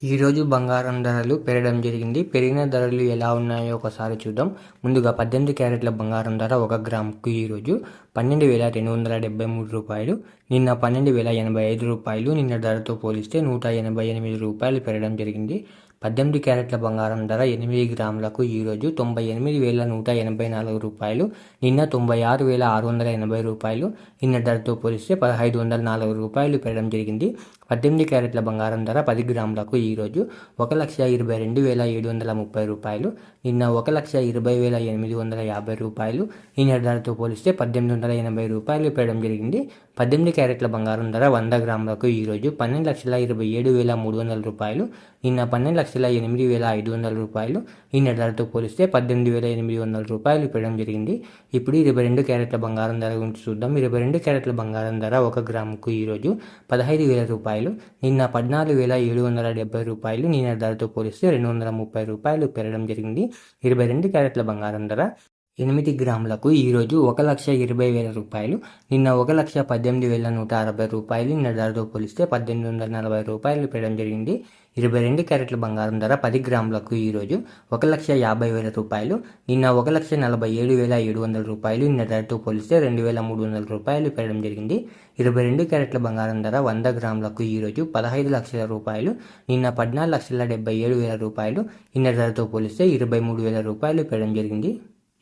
ఈరోజు బంగారం ధరలు పెరగడం జరిగింది. పెరిగిన ధరలు ఎలా ఉన్నాయో ఒకసారి చూద్దాం. ముందుగా 18 క్యారెట్ల బంగారం ధర 1 గ్రాముకు ఈరోజు 12,273 రూపాయలు. నిన్న 12,085 రూపాయలు. నిన్న ధరతో పోలిస్తే 188 రూపాయలు పెరగడం జరిగింది. 18 క్యారెట్ల బంగారం ధర 8 గ్రాములకు ఈరోజు 98,184 రూపాయలు. నిన్న 96,680 రూపాయలు. నిన్న ధరతో పోలిస్తే 1,504 రూపాయలు పెరగడం జరిగింది. 18 క్యారెట్ల బంగారం ధర 10 గ్రాములకు ఈరోజు 1,22,730 రూపాయలు. నిన్న 1,20,850 రూపాయలు. నిన్న ధరతో పోలిస్తే 1,880 రూపాయలు పెరగడం జరిగింది. 18 క్యారెట్ల బంగారం ధర 100 గ్రాములకు ఈరోజు 12,27,300 రూపాయలు. నిన్న 12,08,500 రూపాయలు. నిన్న ధరతో పోలిస్తే 18,800 రూపాయలు పెరగడం జరిగింది. ఇప్పుడు 22 క్యారెట్ల బంగారం ధర గురించి చూద్దాం. 22 క్యారెట్ల బంగారం ధర 1 గ్రాముకు ఈరోజు 15,000 రూపాయలు. నిన్న 14,770 రూపాయలు. నిన్న ధరతో పోలిస్తే 230 రూపాయలు పెరగడం జరిగింది. 22 క్యారెట్ల బంగారం ధర 8 గ్రాములకు ఈరోజు 1,20,000 రూపాయలు. నిన్న 1,18,160 రూపాయలు. నిన్న ధరతో పోలిస్తే 1,840 రూపాయలు పెరగడం జరిగింది. 22 క్యారెట్ల బంగారం ధర 10 గ్రాములకు ఈరోజు 1,50,000 రూపాయలు. నిన్న 1,47,700 రూపాయలు. నిన్న ధరతో పోలిస్తే 2,300 రూపాయలు పెరగడం జరిగింది. 22 క్యారెట్ల బంగారం ధర 100 గ్రాములకు ఈరోజు 15 లక్షల రూపాయలు. నిన్న 14,77,000 రూపాయలు. నిన్న ధరతో పోలిస్తే 23,000 రూపాయలు పెరగడం జరిగింది.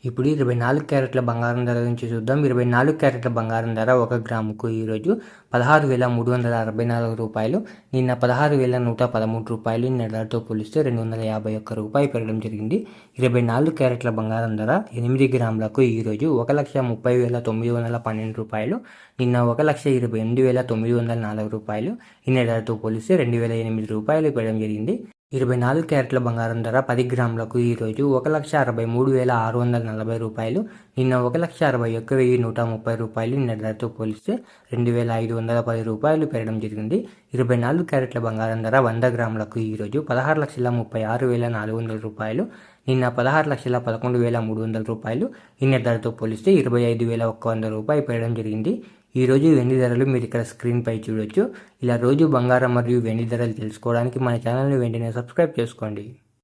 ఇప్పుడు 24 క్యారెట్ల బంగారం ధర గురించి చూద్దాం. 24 క్యారెట్ల బంగారం ధర 1 గ్రాముకు ఈరోజు 16,364 రూపాయలు. నిన్న 16,113 రూపాయలు. నిన్న ధరతో పోలిస్తే 251 రూపాయలు పెరగడం జరిగింది. 24 క్యారెట్ల బంగారం ధర 8 గ్రాములకు ఈరోజు 1,30,912 రూపాయలు. నిన్న 1,28,904 రూపాయలు. నిన్న ధరతో పోలిస్తే 2,008 రూపాయలు పెరగడం జరిగింది. 24 క్యారెట్ల బంగారం ధర 10 గ్రాములకు ఈరోజు 1,63,640 రూపాయలు. నిన్న 1,61,130 రూపాయలు. నిన్న ధరతో పోలిస్తే 2,510 రూపాయలు పెరగడం జరిగింది. 24 క్యారెట్ల బంగారం ధర 100 గ్రాములకు ఈరోజు 16,36,400 రూపాయలు. నిన్న 16,11,300 రూపాయలు. నిన్న ధరతో పోలిస్తే 25,100 రూపాయలు పెరగడం జరిగింది. ఈరోజు వెండి ధరలు మీరు ఇక్కడ స్క్రీన్పై చూడొచ్చు. ఇలా రోజు బంగారం మరియు వెండి ధరలు తెలుసుకోవడానికి మన ఛానల్ని వెంటనే సబ్స్క్రైబ్ చేసుకోండి.